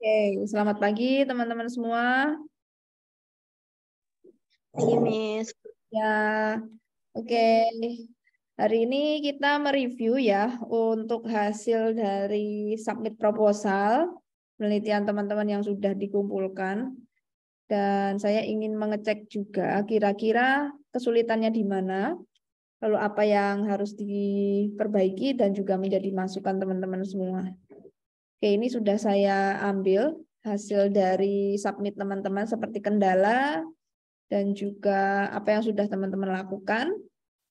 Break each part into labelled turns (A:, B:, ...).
A: Oke, selamat pagi teman-teman semua.
B: Pagi, Miss.
A: Ya, oke. Hari ini kita mereview ya untuk hasil dari submit proposal penelitian teman-teman yang sudah dikumpulkan. Dan saya ingin mengecek juga kira-kira kesulitannya di mana, lalu apa yang harus diperbaiki dan juga menjadi masukan teman-teman semua. Oke, ini sudah saya ambil hasil dari submit teman-teman seperti kendala dan juga apa yang sudah teman-teman lakukan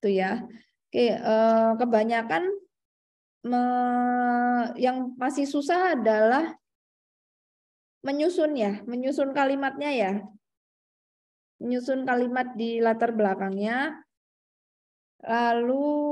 A: itu ya. Oke, kebanyakan yang masih susah adalah menyusun ya, menyusun kalimatnya ya. Menyusun kalimat di latar belakangnya, lalu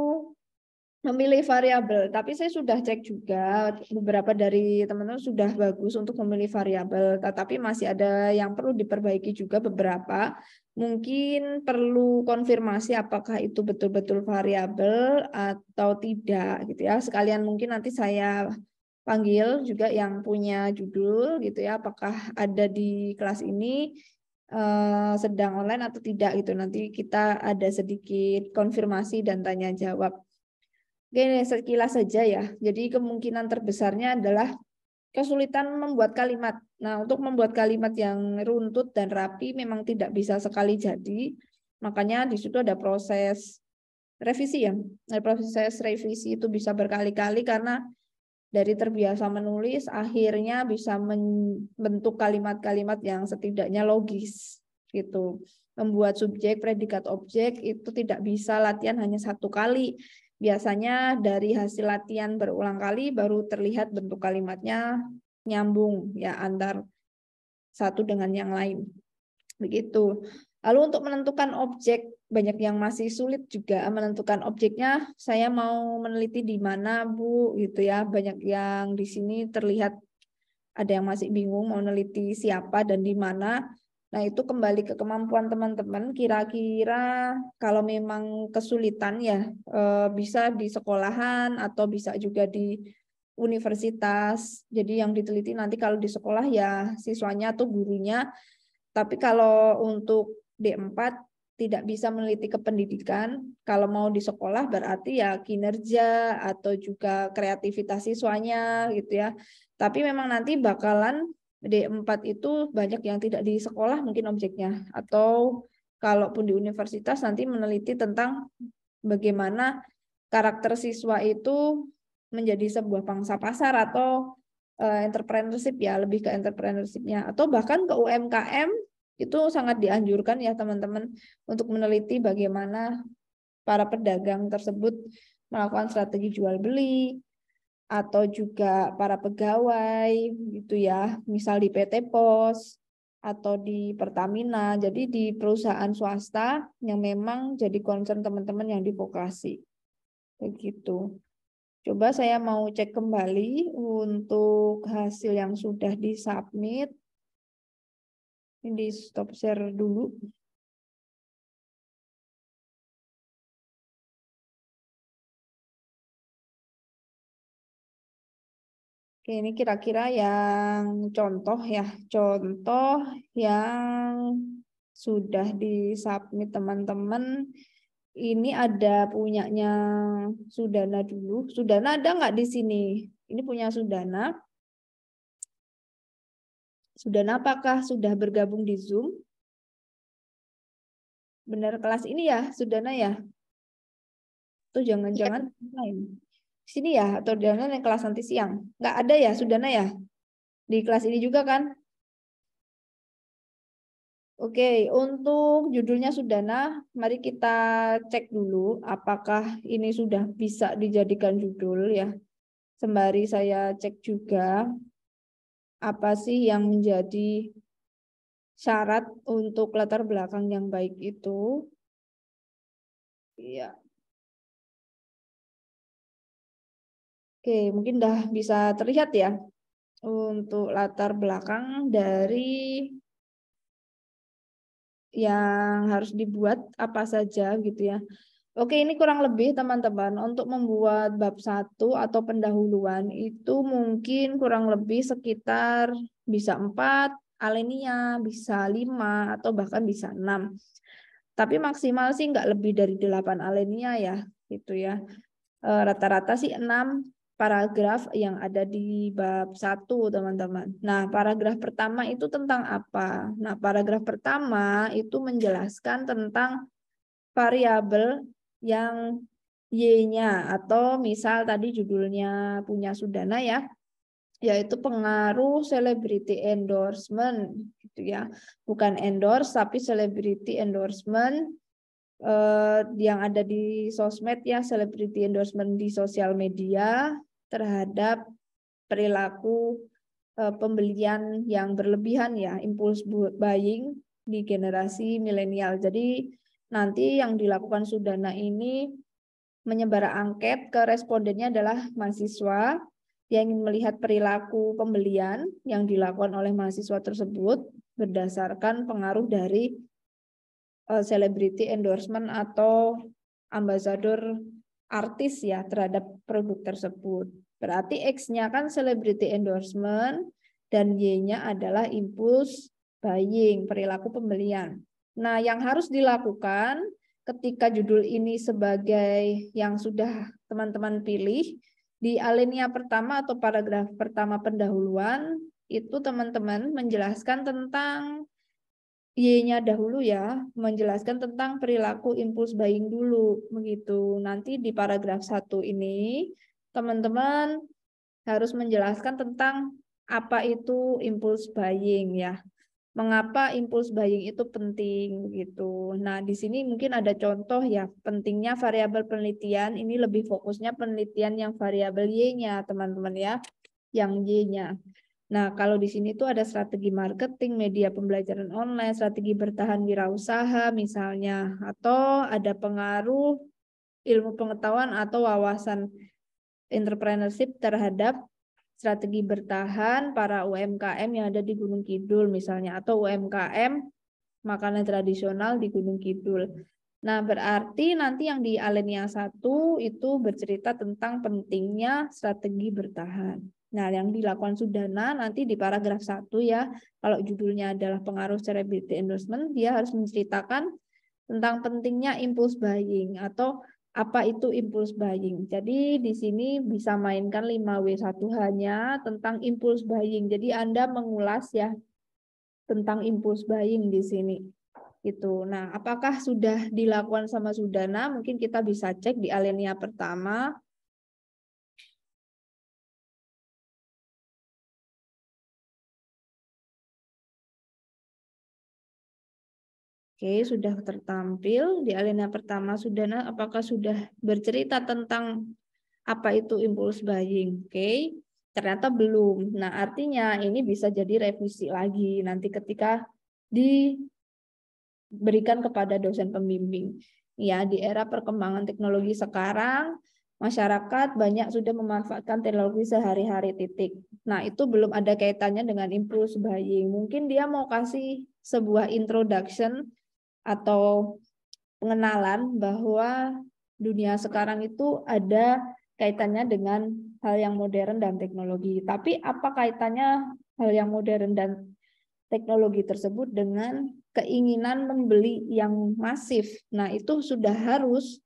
A: memilih variabel. Tapi saya sudah cek juga beberapa dari teman-teman sudah bagus untuk memilih variabel, tetapi masih ada yang perlu diperbaiki juga beberapa. Mungkin perlu konfirmasi apakah itu betul-betul variabel atau tidak gitu ya. Sekalian mungkin nanti saya panggil juga yang punya judul gitu ya, apakah ada di kelas ini sedang online atau tidak gitu. Nanti kita ada sedikit konfirmasi dan tanya jawab. Oke, sekilas saja ya. Jadi kemungkinan terbesarnya adalah kesulitan membuat kalimat. Nah, untuk membuat kalimat yang runtut dan rapi memang tidak bisa sekali jadi. Makanya di situ ada proses revisi ya. Nah, proses revisi itu bisa berkali-kali karena dari terbiasa menulis akhirnya bisa membentuk kalimat-kalimat yang setidaknya logis gitu. Membuat subjek, predikat, objek itu tidak bisa latihan hanya satu kali. Biasanya dari hasil latihan berulang kali baru terlihat bentuk kalimatnya nyambung ya antar satu dengan yang lain. Begitu. Lalu untuk menentukan objek, banyak yang masih sulit juga menentukan objeknya. Saya mau meneliti di mana, Bu, gitu ya. Banyak yang di sini terlihat ada yang masih bingung mau meneliti siapa dan di mana. Nah, itu kembali ke kemampuan teman-teman. Kira-kira kalau memang kesulitan ya bisa di sekolahan atau bisa juga di universitas. Jadi yang diteliti nanti kalau di sekolah ya siswanya atau gurunya. Tapi kalau untuk D4 tidak bisa meneliti kependidikan, kalau mau di sekolah berarti ya kinerja atau juga kreativitas siswanya gitu ya. Tapi memang nanti bakalan D4 itu banyak yang tidak di sekolah mungkin objeknya. Atau kalaupun di universitas nanti meneliti tentang bagaimana karakter siswa itu menjadi sebuah pangsa pasar atau entrepreneurship ya, lebih ke entrepreneurship-nya. Atau bahkan ke UMKM itu sangat dianjurkan ya teman-teman untuk meneliti bagaimana para pedagang tersebut melakukan strategi jual beli atau juga para pegawai gitu ya, misal di PT Pos atau di Pertamina, jadi di perusahaan swasta yang memang jadi concern teman-teman yang di vokasi. Begitu. Coba saya mau cek kembali untuk hasil yang sudah disubmit. Ini di stop share dulu. Oke, ini kira-kira yang contoh ya, contoh yang sudah disubmit teman-teman. Ini ada punyanya Sudana dulu. Sudana ada nggak di sini? Ini punya Sudana. Sudana apakah sudah bergabung di Zoom? Benar kelas ini ya, Sudana ya? Atau
B: Iya,
A: jangan-jangan lain? Sini ya, atau jangan yang kelas nanti siang? Nggak ada ya, Sudana ya? Di kelas ini juga kan? Oke, untuk judulnya Sudana, mari kita cek dulu apakah ini sudah bisa dijadikan judul ya. Sembari saya cek juga apa sih yang menjadi syarat untuk latar belakang yang baik itu. Iya. Oke, mungkin dah bisa terlihat ya untuk latar belakang dari yang harus dibuat apa saja gitu ya. Oke, ini kurang lebih teman-teman untuk membuat bab 1 atau pendahuluan itu mungkin kurang lebih sekitar bisa 4 alinea, bisa 5 atau bahkan bisa 6. Tapi maksimal sih nggak lebih dari 8 alinea ya, gitu ya. Rata-rata sih 6 paragraf yang ada di bab 1, teman-teman. Nah, paragraf pertama itu tentang apa? Nah, paragraf pertama itu menjelaskan tentang variabel yang Y-nya, atau misal tadi judulnya punya Sudana ya, yaitu pengaruh celebrity endorsement gitu ya. Bukan endorse tapi celebrity endorsement yang ada di sosmed ya, celebrity endorsement di sosial media terhadap perilaku pembelian yang berlebihan ya, impulse buying di generasi milenial. Jadi nanti yang dilakukan Sudana ini menyebar angket ke respondennya adalah mahasiswa yang ingin melihat perilaku pembelian yang dilakukan oleh mahasiswa tersebut berdasarkan pengaruh dari celebrity endorsement atau ambasador artis ya terhadap produk tersebut. Berarti X-nya kan celebrity endorsement dan Y-nya adalah impulse buying, perilaku pembelian. Nah, yang harus dilakukan ketika judul ini sebagai yang sudah teman-teman pilih, di alinea pertama atau paragraf pertama pendahuluan, itu teman-teman menjelaskan tentang Y-nya dahulu ya, menjelaskan tentang perilaku impulse buying dulu, begitu. Nanti di paragraf 1 ini, teman-teman harus menjelaskan tentang apa itu impulse buying ya. Mengapa impulse buying itu penting gitu. Nah, di sini mungkin ada contoh ya, pentingnya variabel penelitian. Ini lebih fokusnya penelitian yang variabel Y-nya, teman-teman ya, yang Y-nya. Nah, kalau di sini tuh ada strategi marketing, media pembelajaran online, strategi bertahan wirausaha misalnya, atau ada pengaruh ilmu pengetahuan atau wawasan entrepreneurship terhadap strategi bertahan para UMKM yang ada di Gunung Kidul misalnya, atau UMKM makanan tradisional di Gunung Kidul. Nah, berarti nanti yang di alinea 1 itu bercerita tentang pentingnya strategi bertahan. Nah, yang dilakukan Sudana nanti di paragraf 1 ya, kalau judulnya adalah pengaruh celebrity endorsement, dia harus menceritakan tentang pentingnya impulse buying atau apa itu impulse buying. Jadi di sini bisa mainkan 5W1H-nya tentang impulse buying. Jadi Anda mengulas ya tentang impulse buying di sini. Gitu. Nah, apakah sudah dilakukan sama Sudana? Mungkin kita bisa cek di alinea pertama. Oke, sudah tertampil di alinea pertama Sudana. Apakah sudah bercerita tentang apa itu impulse buying? Oke, ternyata belum. Nah, artinya ini bisa jadi revisi lagi nanti ketika diberikan kepada dosen pembimbing. Ya, di era perkembangan teknologi sekarang, masyarakat banyak sudah memanfaatkan teknologi sehari-hari titik. Nah, itu belum ada kaitannya dengan impulse buying. Mungkin dia mau kasih sebuah introduction atau pengenalan bahwa dunia sekarang itu ada kaitannya dengan hal yang modern dan teknologi. Tapi apa kaitannya hal yang modern dan teknologi tersebut dengan keinginan membeli yang masif? Nah, itu sudah harus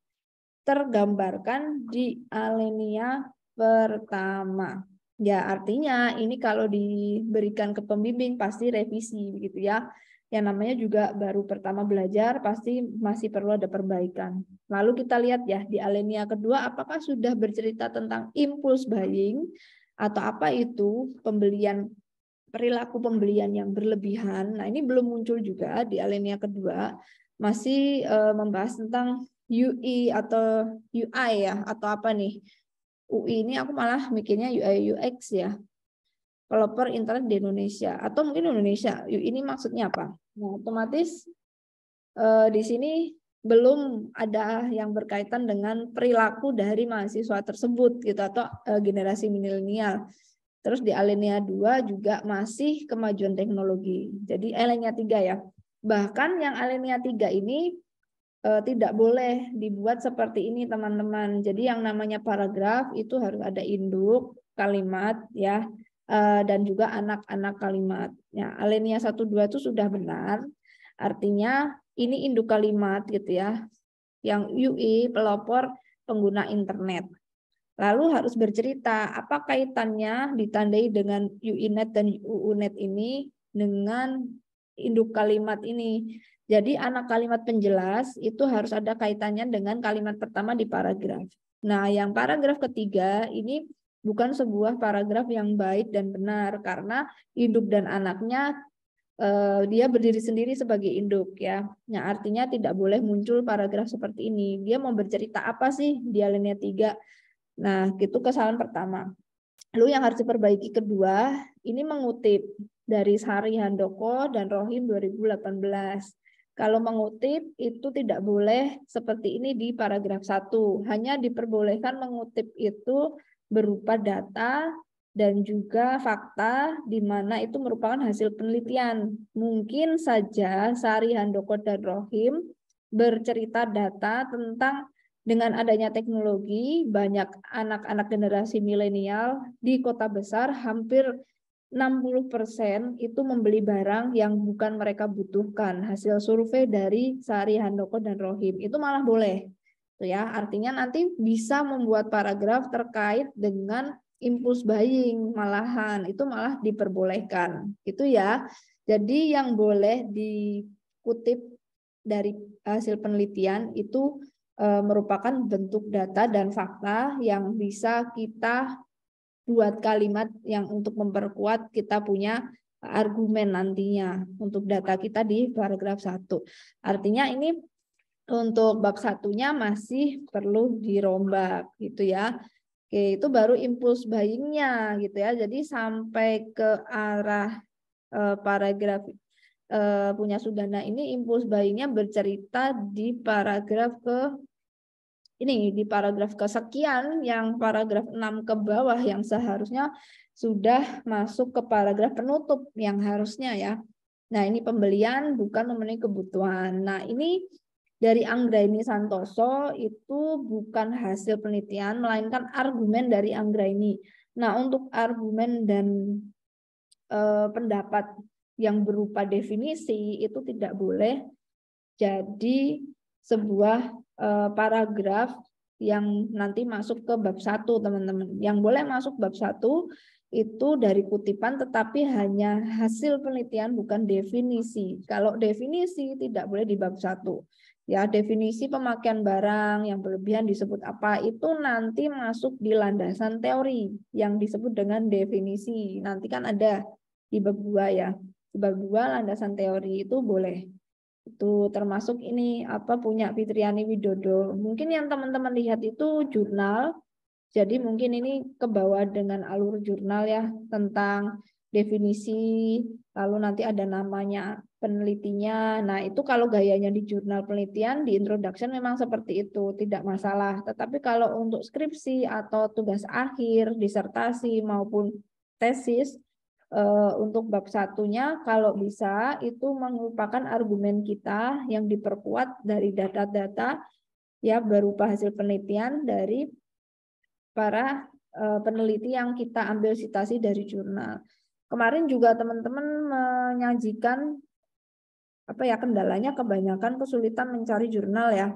A: tergambarkan di alinea pertama. Ya, artinya ini kalau diberikan ke pembimbing pasti revisi begitu ya. Yang namanya juga baru pertama belajar pasti masih perlu ada perbaikan. Lalu kita lihat ya di alinea kedua apakah sudah bercerita tentang impulse buying atau apa itu pembelian, perilaku pembelian yang berlebihan. Nah, ini belum muncul juga di alinea kedua. Masih membahas tentang UI atau UI ya, atau apa nih? UI ini aku malah mikirnya UI UX ya. Developer internet di Indonesia atau mungkin Indonesia. UI ini maksudnya apa? Nah, otomatis di sini belum ada yang berkaitan dengan perilaku dari mahasiswa tersebut gitu atau generasi milenial. Terus di alinea 2 juga masih kemajuan teknologi. Jadi alinea 3 ya. Bahkan yang alinea 3 ini tidak boleh dibuat seperti ini teman-teman. Jadi yang namanya paragraf itu harus ada induk kalimat ya, dan juga anak-anak kalimat. Ya, alinea 1 2 itu sudah benar. Artinya ini induk kalimat gitu ya. Yang UI pelopor pengguna internet. Lalu harus bercerita apa kaitannya ditandai dengan UINet dan UUNet ini dengan induk kalimat ini. Jadi anak kalimat penjelas itu harus ada kaitannya dengan kalimat pertama di paragraf. Nah, yang paragraf ketiga ini bukan sebuah paragraf yang baik dan benar karena induk dan anaknya dia berdiri sendiri sebagai induk ya. Nah, artinya tidak boleh muncul paragraf seperti ini. Dia mau bercerita apa sih di alinea 3? Nah, itu kesalahan pertama. Lalu yang harus diperbaiki kedua, ini mengutip dari Sari Handoko dan Rohim 2018. Kalau mengutip itu tidak boleh seperti ini di paragraf 1. Hanya diperbolehkan mengutip itu berupa data dan juga fakta di mana itu merupakan hasil penelitian. Mungkin saja Sari Handoko dan Rohim bercerita data tentang dengan adanya teknologi, banyak anak-anak generasi milenial di kota besar hampir 60% itu membeli barang yang bukan mereka butuhkan. Hasil survei dari Sari Handoko dan Rohim itu malah boleh. Tuh ya, artinya nanti bisa membuat paragraf terkait dengan impulse buying malahan itu malah diperbolehkan. Itu ya. Jadi yang boleh dikutip dari hasil penelitian itu merupakan bentuk data dan fakta yang bisa kita buat kalimat yang untuk memperkuat kita punya argumen nantinya untuk data kita di paragraf 1. Artinya ini untuk bab satunya masih perlu dirombak gitu ya. Oke, itu baru impulse buying-nya gitu ya. Jadi sampai ke arah paragraf punya Sudana ini impulse buying-nya bercerita di paragraf di paragraf kesekian yang paragraf 6 ke bawah yang seharusnya sudah masuk ke paragraf penutup yang harusnya ya. Nah, ini pembelian bukan memenuhi kebutuhan. Nah, ini dari Anggraini Santoso itu bukan hasil penelitian melainkan argumen dari Anggraini. Nah, untuk argumen dan pendapat yang berupa definisi itu tidak boleh jadi sebuah paragraf yang nanti masuk ke bab 1, teman-teman. Yang boleh masuk bab 1 itu dari kutipan tetapi hanya hasil penelitian bukan definisi. Kalau definisi tidak boleh di bab 1. Ya, definisi pemakaian barang yang berlebihan disebut apa itu nanti masuk di landasan teori yang disebut dengan definisi. Nanti kan ada di bab 2 ya. Di bab 2 landasan teori itu boleh. Itu termasuk ini punya Fitriani Widodo. Mungkin yang teman-teman lihat itu jurnal. Jadi mungkin ini ke bawah dengan alur jurnal ya tentang definisi, lalu nanti ada namanya penelitinya. Nah, itu kalau gayanya di jurnal penelitian di introduction memang seperti itu, tidak masalah. Tetapi kalau untuk skripsi atau tugas akhir, disertasi maupun tesis untuk bab satunya kalau bisa itu merupakan argumen kita yang diperkuat dari data-data ya berupa hasil penelitian dari para peneliti yang kita ambil citasi dari jurnal. Kemarin juga teman-teman menyajikan kendalanya kebanyakan kesulitan mencari jurnal ya.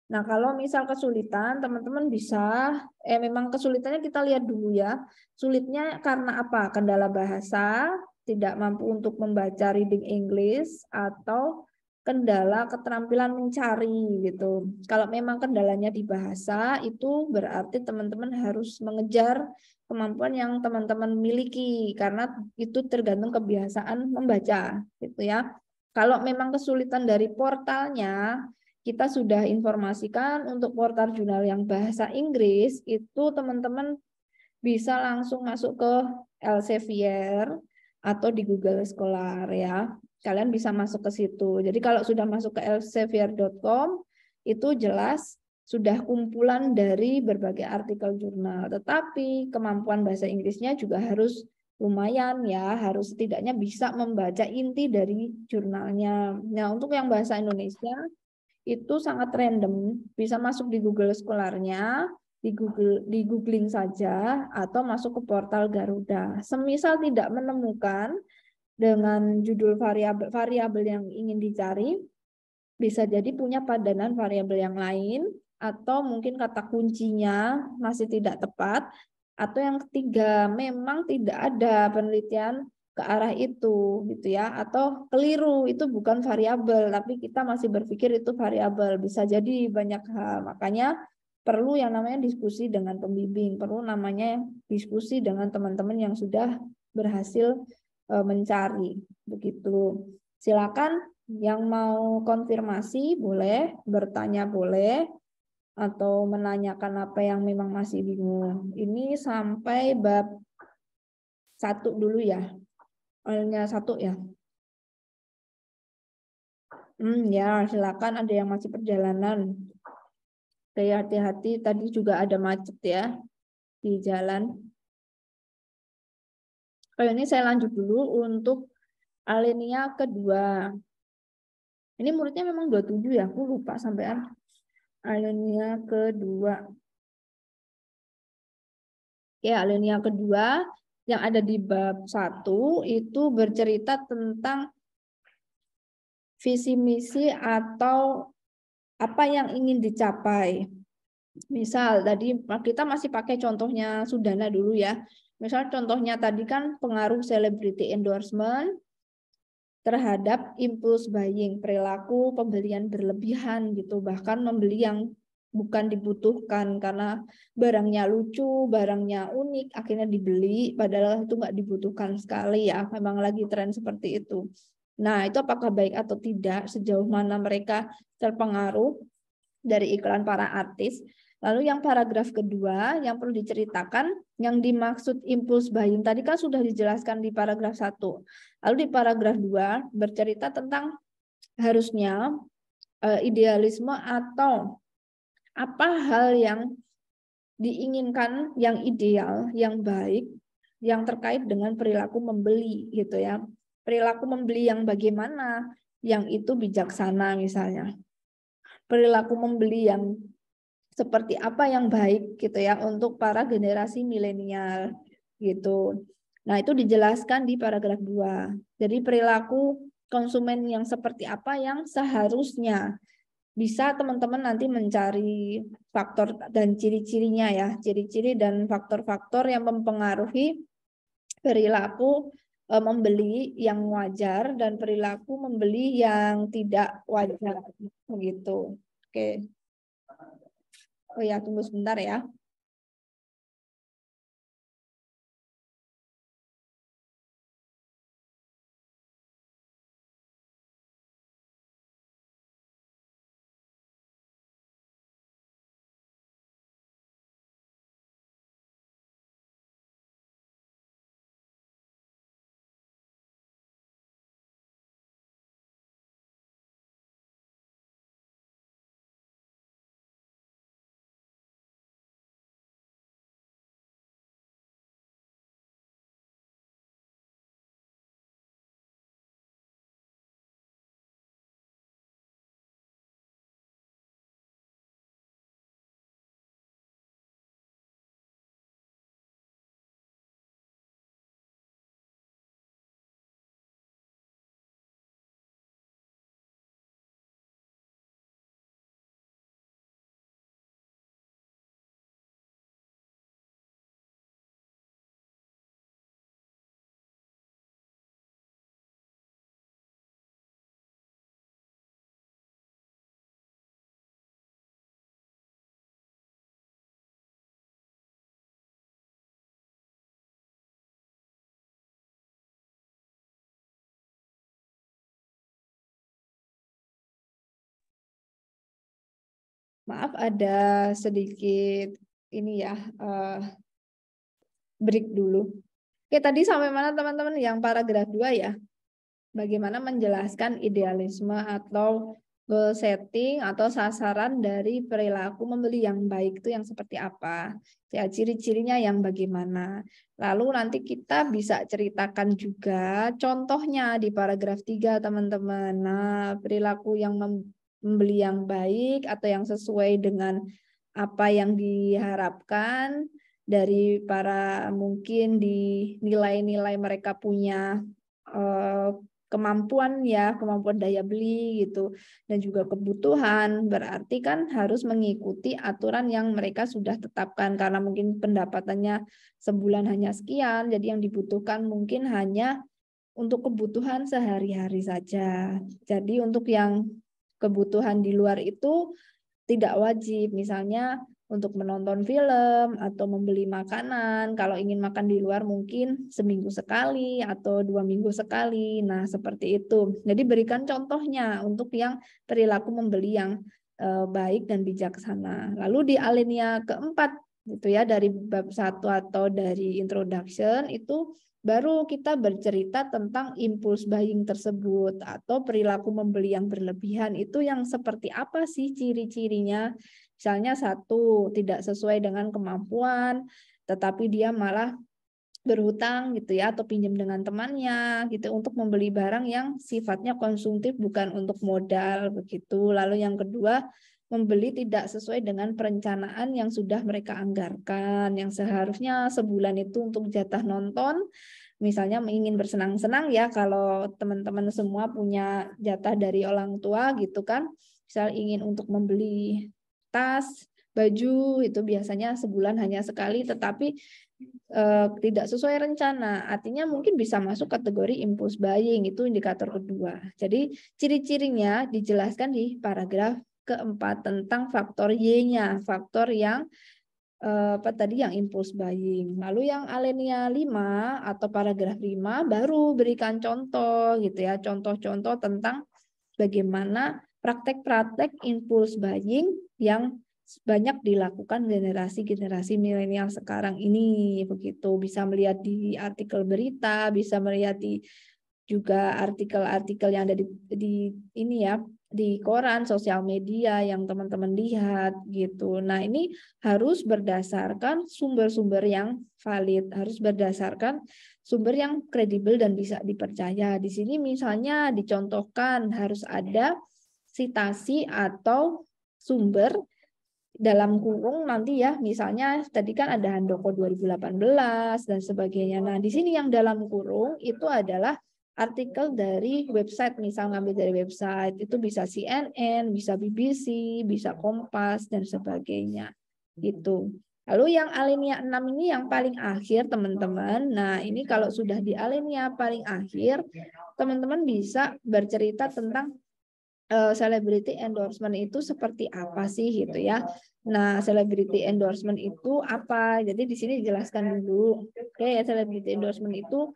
A: Nah, kalau misal kesulitan, teman-teman bisa, memang kesulitannya kita lihat dulu ya. Sulitnya karena apa? Kendala bahasa, tidak mampu untuk membaca reading English, atau kendala keterampilan mencari gitu. Kalau memang kendalanya di bahasa, itu berarti teman-teman harus mengejar kemampuan yang teman-teman miliki, karena itu tergantung kebiasaan membaca gitu ya. Kalau memang kesulitan dari portalnya, kita sudah informasikan untuk portal jurnal yang bahasa Inggris itu teman-teman bisa langsung masuk ke Elsevier atau di Google Scholar ya. Kalian bisa masuk ke situ. Jadi kalau sudah masuk ke elsevier.com itu jelas sudah kumpulan dari berbagai artikel jurnal. Tetapi kemampuan bahasa Inggrisnya juga harus lumayan ya, harus setidaknya bisa membaca inti dari jurnalnya. Nah, untuk yang bahasa Indonesia itu sangat random, bisa masuk di Google Scholar-nya, di googling saja atau masuk ke portal Garuda. Semisal tidak menemukan dengan judul variabel yang ingin dicari, bisa jadi punya padanan variabel yang lain, atau mungkin kata kuncinya masih tidak tepat, atau yang ketiga memang tidak ada penelitian ke arah itu gitu ya, atau keliru itu bukan variabel tapi kita masih berpikir itu variabel. Bisa jadi banyak hal, makanya perlu yang namanya diskusi dengan pembimbing, perlu namanya diskusi dengan teman-teman yang sudah berhasil mencari begitu. Silakan yang mau konfirmasi boleh, bertanya boleh, atau menanyakan apa yang memang masih bingung. Ini sampai bab 1 dulu ya. Hanya 1 ya. Ya, silakan, ada yang masih perjalanan. Kayak hati-hati, tadi juga ada macet ya di jalan. Kalau ini saya lanjut dulu untuk alinea kedua. Ini muridnya memang 27 ya, aku lupa sampean. Alinea kedua. Ya, alinea kedua yang ada di bab 1 itu bercerita tentang visi misi atau apa yang ingin dicapai. Misal tadi kita masih pakai contohnya Sudana dulu ya. Misal contohnya tadi kan pengaruh celebrity endorsement terhadap impulse buying, perilaku pembelian berlebihan gitu, bahkan membeli yang bukan dibutuhkan karena barangnya lucu, barangnya unik, akhirnya dibeli padahal itu nggak dibutuhkan sekali ya, memang lagi tren seperti itu. Nah, itu apakah baik atau tidak, sejauh mana mereka terpengaruh dari iklan para artis. Lalu yang paragraf kedua yang perlu diceritakan, yang dimaksud impulse buying tadi kan sudah dijelaskan di paragraf 1. Lalu di paragraf 2 bercerita tentang harusnya idealisme atau apa hal yang diinginkan, yang ideal, yang baik, yang terkait dengan perilaku membeli gitu ya. Perilaku membeli yang bagaimana, yang itu bijaksana misalnya. Perilaku membeli yang seperti apa yang baik gitu ya untuk para generasi milenial gitu. Nah, itu dijelaskan di paragraf 2. Jadi perilaku konsumen yang seperti apa yang seharusnya, bisa teman-teman nanti mencari faktor dan ciri-cirinya ya, ciri-ciri dan faktor-faktor yang mempengaruhi perilaku membeli yang wajar dan perilaku membeli yang tidak wajar begitu. Oke. Oh ya, tunggu sebentar ya. Maaf ada sedikit ini ya, break dulu. Oke, tadi sampai mana teman-teman? Yang paragraf 2 ya. Bagaimana menjelaskan idealisme atau goal setting atau sasaran dari perilaku membeli yang baik itu yang seperti apa? Ya, ciri-cirinya yang bagaimana. Lalu nanti kita bisa ceritakan juga contohnya di paragraf 3 teman-teman. Nah, perilaku yang membeli yang baik atau yang sesuai dengan apa yang diharapkan dari para mungkin di nilai-nilai mereka punya kemampuan daya beli gitu dan juga kebutuhan, berarti kan harus mengikuti aturan yang mereka sudah tetapkan karena mungkin pendapatannya sebulan hanya sekian, jadi yang dibutuhkan mungkin hanya untuk kebutuhan sehari-hari saja. Jadi untuk yang kebutuhan di luar itu tidak wajib, misalnya untuk menonton film atau membeli makanan. Kalau ingin makan di luar mungkin seminggu sekali atau 2 minggu sekali. Nah, seperti itu. Jadi berikan contohnya untuk yang perilaku membeli yang baik dan bijaksana. Lalu di alinea keempat gitu ya, dari bab 1 atau dari introduction itu baru kita bercerita tentang impulse buying tersebut atau perilaku membeli yang berlebihan. Itu yang seperti apa sih ciri-cirinya? Misalnya 1, tidak sesuai dengan kemampuan, tetapi dia malah berhutang gitu ya atau pinjam dengan temannya gitu untuk membeli barang yang sifatnya konsumtif bukan untuk modal begitu. Lalu yang kedua, membeli tidak sesuai dengan perencanaan yang sudah mereka anggarkan, yang seharusnya sebulan itu untuk jatah nonton, misalnya ingin bersenang-senang ya, kalau teman-teman semua punya jatah dari orang tua gitu kan, misal ingin untuk membeli tas, baju, itu biasanya sebulan hanya sekali, tetapi tidak sesuai rencana, artinya mungkin bisa masuk kategori impulse buying, itu indikator kedua. Jadi ciri-cirinya dijelaskan di paragraf keempat tentang faktor Y-nya, faktor yang apa tadi yang impulse buying. Lalu yang alinea 5 atau paragraf 5 baru berikan contoh gitu ya, contoh-contoh tentang bagaimana praktek-praktek impulse buying yang banyak dilakukan generasi-generasi milenial sekarang ini begitu. Bisa melihat di artikel berita, bisa melihat di juga artikel-artikel yang ada di ini ya, di koran, sosial media yang teman-teman lihat gitu. Nah, ini harus berdasarkan sumber-sumber yang valid, harus berdasarkan sumber yang kredibel dan bisa dipercaya. Di sini misalnya dicontohkan harus ada sitasi atau sumber dalam kurung nanti ya, misalnya tadi kan ada Handoko 2018 dan sebagainya. Nah, di sini yang dalam kurung itu adalah artikel dari website, misal ngambil dari website, itu bisa CNN, bisa BBC, bisa Kompas, dan sebagainya. Gitu. Lalu yang alinea 6 ini yang paling akhir, teman-teman. Nah, ini kalau sudah di alinea paling akhir, teman-teman bisa bercerita tentang celebrity endorsement itu seperti apa sih gitu ya. Nah, celebrity endorsement itu apa? Jadi di sini dijelaskan dulu. Oke, celebrity endorsement itu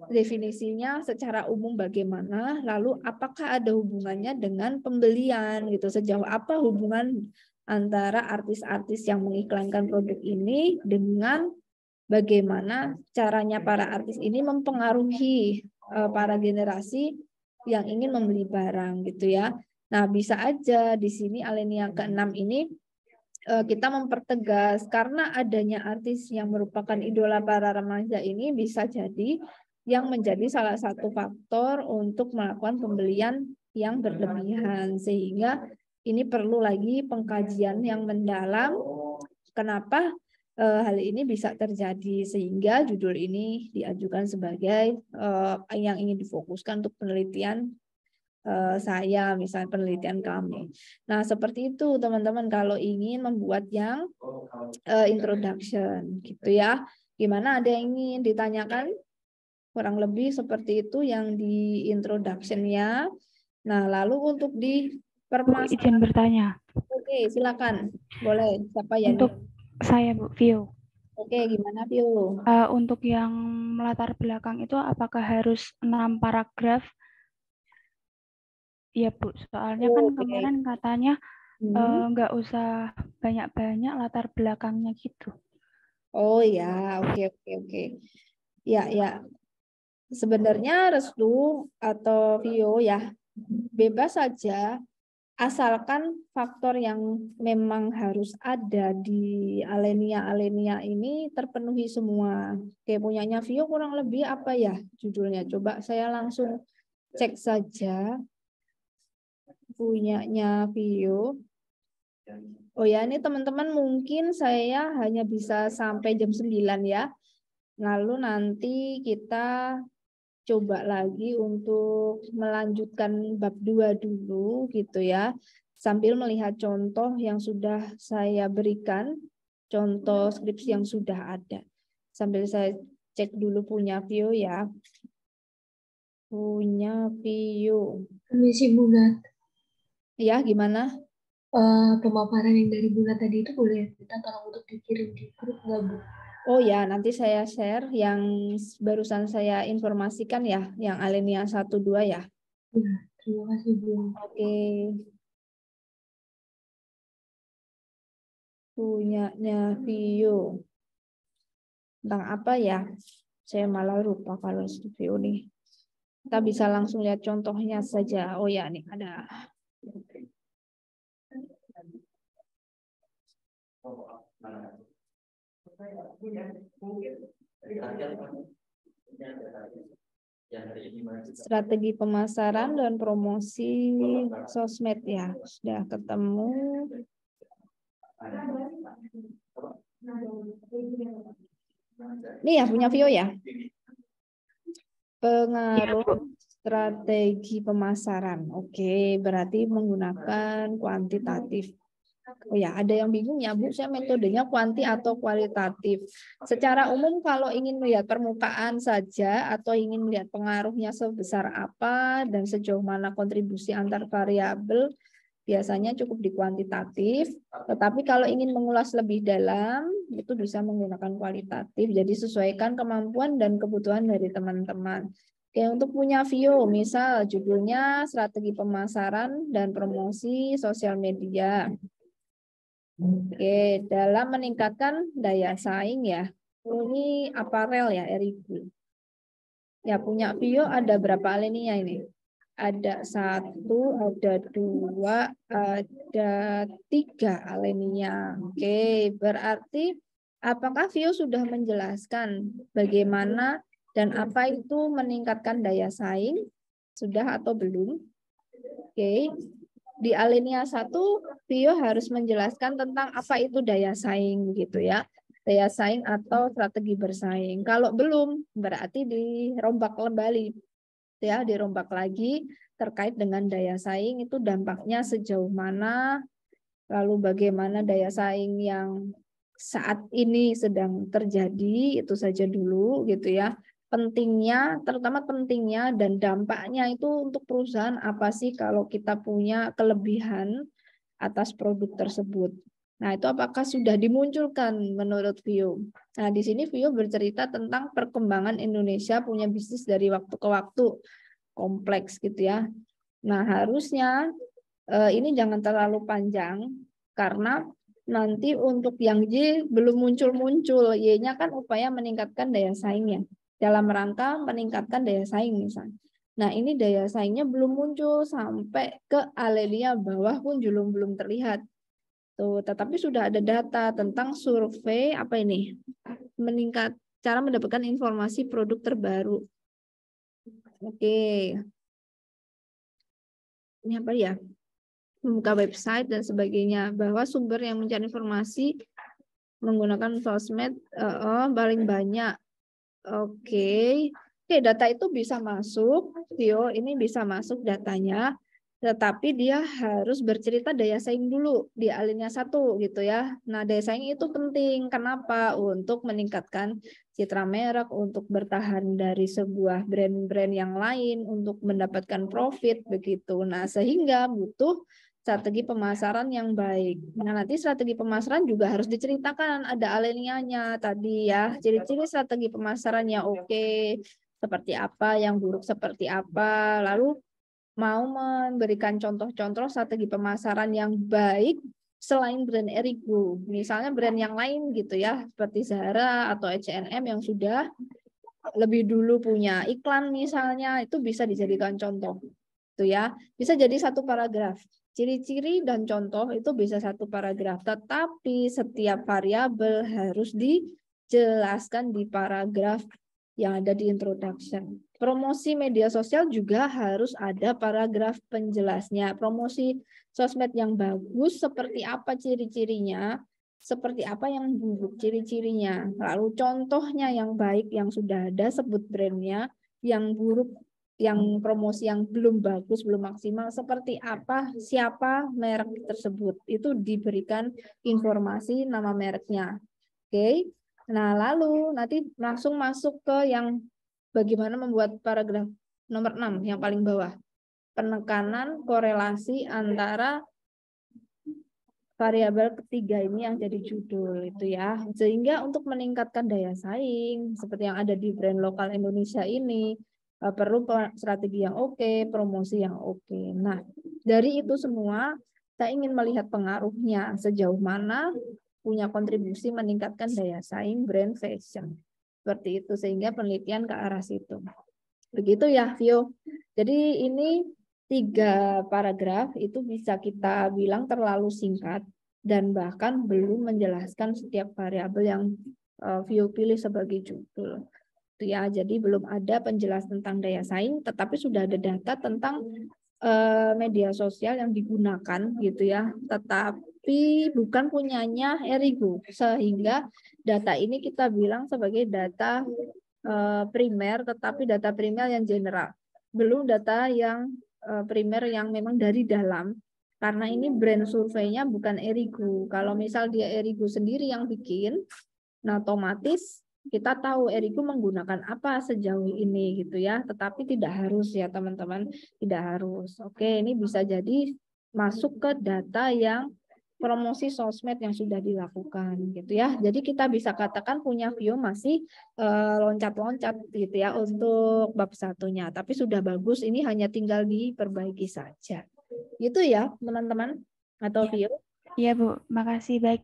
A: definisinya secara umum bagaimana, lalu apakah ada hubungannya dengan pembelian gitu. Sejauh apa hubungan antara artis-artis yang mengiklankan produk ini dengan bagaimana caranya para artis ini mempengaruhi para generasi yang ingin membeli barang gitu ya. Nah, bisa aja di sini alinea ke-6 ini kita mempertegas karena adanya artis yang merupakan idola para remaja ini bisa jadi yang menjadi salah satu faktor untuk melakukan pembelian yang berlebihan, sehingga ini perlu lagi pengkajian yang mendalam kenapa hal ini bisa terjadi, sehingga judul ini diajukan sebagai yang ingin difokuskan untuk penelitian saya, misalnya penelitian kami. Nah, seperti itu teman-teman kalau ingin membuat yang introduction gitu ya. Gimana, ada yang ingin ditanyakan? Kurang lebih seperti itu yang di introduction-nya. Nah, lalu untuk di
B: Bu, izin bertanya.
A: Oke, silakan. Boleh. Siapa ya?
B: Untuk saya, Bu, Vio.
A: Oke, gimana Vio?
B: Untuk yang latar belakang itu apakah harus 6 paragraf? Iya, Bu. Soalnya kan
A: Oke.
B: kemarin katanya
A: Hmm.
B: nggak usah banyak-banyak latar belakangnya gitu.
A: Oh ya, oke oke oke. Ya ya. Sebenarnya Restu atau Vio ya bebas saja asalkan faktor yang memang harus ada di alinea ini terpenuhi semua. Kayak punyanya Vio kurang lebih apa ya judulnya? Coba saya langsung cek saja. punyanya Vio. Oh ya, ini teman-teman mungkin saya hanya bisa sampai jam 9 ya. Lalu nanti kita coba lagi untuk melanjutkan bab 2 dulu gitu ya. Sambil melihat contoh yang sudah saya berikan, contoh skripsi yang sudah ada. Sambil saya cek dulu punya Vio ya. Punya Vio.
C: Permisi Bunda,
A: Ya, gimana?
C: pemaparan yang dari Bunda tadi itu boleh kita tolong untuk dikirim di grup nggak Bu?
A: Oh ya, nanti saya share yang barusan saya informasikan ya, yang alinea 1-2 ya.
C: Ya, terima kasih Bu.
A: Oke. Punyanya Vio. Tentang apa ya? Saya malah lupa kalau Vio nih. Kita bisa langsung lihat contohnya saja. Oh ya, nih ada. Strategi pemasaran dan promosi sosmed ya. Sudah ketemu. Ini ya punya Vio ya. Pengaruh strategi pemasaran. Oke, berarti menggunakan kuantitatif. Oh ya, ada yang bingung ya, Bu, saya metodenya kuanti atau kualitatif. Secara umum kalau ingin melihat permukaan saja atau ingin melihat pengaruhnya sebesar apa dan sejauh mana kontribusi antar variabel, biasanya cukup di kuantitatif. Tetapi kalau ingin mengulas lebih dalam, itu bisa menggunakan kualitatif. Jadi sesuaikan kemampuan dan kebutuhan dari teman-teman. Oke, untuk punya Vio, misal judulnya strategi pemasaran dan promosi sosial media. Oke, dalam meningkatkan daya saing ya. Ini aparel ya, Erigu. Ya, punya Vio ada berapa alinea ini? Ada 1, ada 2, ada 3 alinea. Oke, berarti apakah Vio sudah menjelaskan bagaimana dan apa itu meningkatkan daya saing? Sudah atau belum? Oke. Di alinea 1, Vio harus menjelaskan tentang apa itu daya saing gitu ya. Daya saing atau strategi bersaing. Kalau belum, berarti dirombak kembali. Ya, dirombak lagi terkait dengan daya saing itu dampaknya sejauh mana, lalu bagaimana daya saing yang saat ini sedang terjadi, itu saja dulu gitu ya. Pentingnya, terutama pentingnya dan dampaknya itu untuk perusahaan apa sih kalau kita punya kelebihan atas produk tersebut. Nah, itu apakah sudah dimunculkan menurut Vio? Nah, di sini Vio bercerita tentang perkembangan Indonesia punya bisnis dari waktu ke waktu, kompleks gitu ya. Nah, harusnya ini jangan terlalu panjang karena nanti untuk yang Y belum muncul-muncul. Y-nya kan upaya meningkatkan daya saingnya. Dalam rangka meningkatkan daya saing misalnya. Nah, ini daya saingnya belum muncul sampai ke alinea bawah pun belum terlihat. Tuh, tetapi sudah ada data tentang survei apa ini? Cara mendapatkan informasi produk terbaru. Oke. Ini apa ya? Membuka website dan sebagainya, bahwa sumber yang mencari informasi menggunakan sosmed paling banyak. Oke, data itu bisa masuk, Vio ini bisa masuk datanya, tetapi dia harus bercerita daya saing dulu di alinea 1 gitu ya. Nah, daya saing itu penting. Kenapa? Untuk meningkatkan citra merek, untuk bertahan dari sebuah brand-brand yang lain, untuk mendapatkan profit begitu. Nah, sehingga butuh strategi pemasaran yang baik. Nah, nanti strategi pemasaran juga harus diceritakan, ada alinea-nya tadi ya. Ciri-ciri strategi pemasarannya oke, seperti apa, yang buruk seperti apa. Lalu mau memberikan contoh-contoh strategi pemasaran yang baik selain brand Erigo. Misalnya brand yang lain gitu ya, seperti Zara atau H&M yang sudah lebih dulu punya iklan misalnya, itu bisa dijadikan contoh. Itu ya, bisa jadi satu paragraf. Ciri-ciri dan contoh itu bisa satu paragraf, tetapi setiap variabel harus dijelaskan di paragraf yang ada di introduction. Promosi media sosial juga harus ada paragraf penjelasnya. Promosi sosmed yang bagus seperti apa ciri-cirinya, seperti apa yang buruk ciri-cirinya. Lalu contohnya yang baik yang sudah ada, sebut brandnya, yang buruk, yang promosi yang belum bagus, belum maksimal, seperti apa, siapa merek tersebut. Itu diberikan informasi nama mereknya. Oke. Nah, lalu nanti langsung masuk ke yang bagaimana membuat paragraf nomor 6 yang paling bawah. Penekanan korelasi antara variabel ketiga ini yang jadi judul itu ya. Sehingga untuk meningkatkan daya saing seperti yang ada di brand lokal Indonesia ini perlu strategi yang oke, promosi yang oke. Nah, dari itu semua saya ingin melihat pengaruhnya sejauh mana punya kontribusi meningkatkan daya saing brand fashion. Seperti itu, sehingga penelitian ke arah situ. Begitu ya, Vio. Jadi ini 3 paragraf itu bisa kita bilang terlalu singkat dan bahkan belum menjelaskan setiap variabel yang Vio pilih sebagai judul. Itu ya, jadi belum ada penjelasan tentang daya saing, tetapi sudah ada data tentang media sosial yang digunakan gitu ya, tetapi bukan punyanya Erigo, sehingga data ini kita bilang sebagai data primer, tetapi data primer yang general, belum data yang primer yang memang dari dalam, karena ini brand surveinya bukan Erigo. Kalau misal dia Erigo sendiri yang bikin, nah otomatis kita tahu Erigo menggunakan apa sejauh ini gitu ya, tetapi tidak harus ya teman-teman, tidak harus. Oke, ini bisa jadi masuk ke data yang promosi sosmed yang sudah dilakukan gitu ya. Jadi kita bisa katakan punya Vio masih loncat-loncat gitu ya untuk bab satunya, tapi sudah bagus, ini hanya tinggal diperbaiki saja. Gitu ya teman-teman atau Vio?
B: Iya Bu, makasih baik.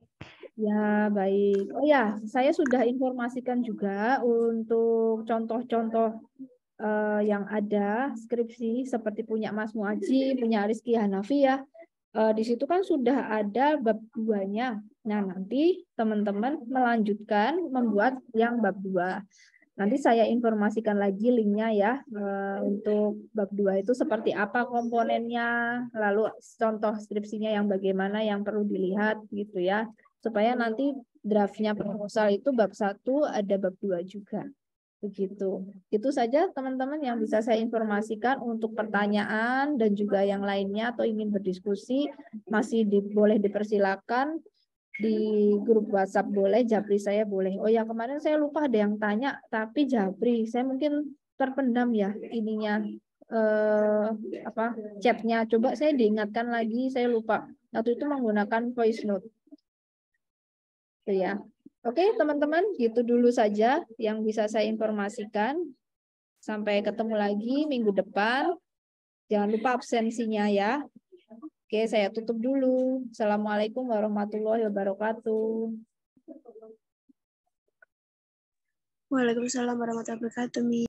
A: Ya, baik. Oh ya, saya sudah informasikan juga untuk contoh-contoh yang ada skripsi seperti punya Mas Muaji, punya Rizky Hanafi ya. Di situ kan sudah ada bab 2-nya. Nah, nanti teman-teman melanjutkan membuat yang bab 2. Nanti saya informasikan lagi linknya ya, untuk bab 2 itu seperti apa komponennya, lalu contoh skripsinya yang bagaimana yang perlu dilihat gitu ya, supaya nanti draftnya proposal itu bab 1 ada bab 2 juga. Begitu. Itu saja teman-teman yang bisa saya informasikan. Untuk pertanyaan dan juga yang lainnya atau ingin berdiskusi masih boleh dipersilakan di grup WhatsApp, boleh, Japri saya boleh. Oh ya, kemarin saya lupa ada yang tanya, tapi Japri saya mungkin terpendam ya ininya chatnya. Coba saya diingatkan lagi, saya lupa. Waktu itu menggunakan voice note. Itu ya. Oke, teman-teman, gitu dulu saja yang bisa saya informasikan. Sampai ketemu lagi minggu depan. Jangan lupa absensinya ya. Oke, saya tutup dulu. Assalamualaikum warahmatullahi wabarakatuh.
D: Waalaikumsalam warahmatullahi wabarakatuh.